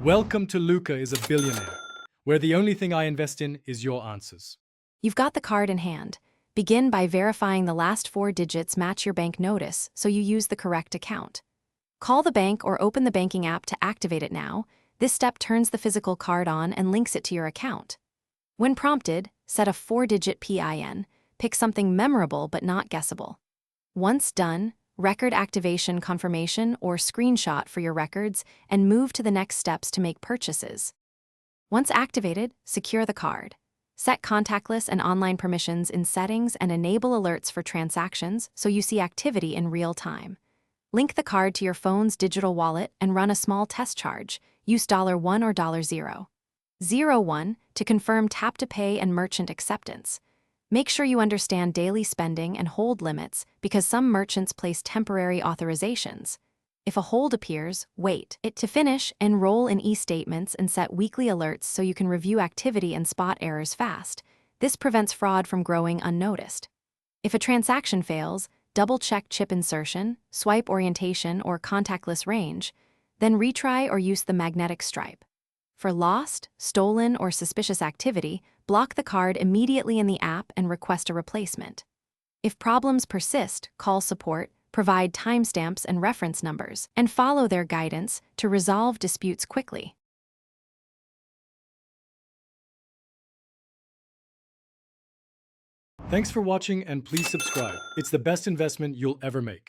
Welcome to Luca is a Billionaire, where the only thing I invest in is your answers. You've got the card in hand. Begin by verifying the last 4 digits match your bank notice so you use the correct account. Call the bank or open the banking app to activate it now. This step turns the physical card on and links it to your account. When prompted, set a 4-digit PIN. Pick something memorable but not guessable. Once done, record activation confirmation or screenshot for your records and move to the next steps to make purchases. Once activated, secure the card. Set contactless and online permissions in settings and enable alerts for transactions so you see activity in real time. Link the card to your phone's digital wallet and run a small test charge. Use $1 or $0. 01 to confirm tap to pay and merchant acceptance. Make sure you understand daily spending and hold limits because some merchants place temporary authorizations. If a hold appears, wait it to finish, enroll in e-statements and set weekly alerts so you can review activity and spot errors fast. This prevents fraud from growing unnoticed. If a transaction fails, double-check chip insertion, swipe orientation, or contactless range, then retry or use the magnetic stripe. For lost, stolen, or suspicious activity, block the card immediately in the app and request a replacement. If problems persist, call support, provide timestamps and reference numbers, and follow their guidance to resolve disputes quickly. Thanks for watching and please subscribe. It's the best investment you'll ever make.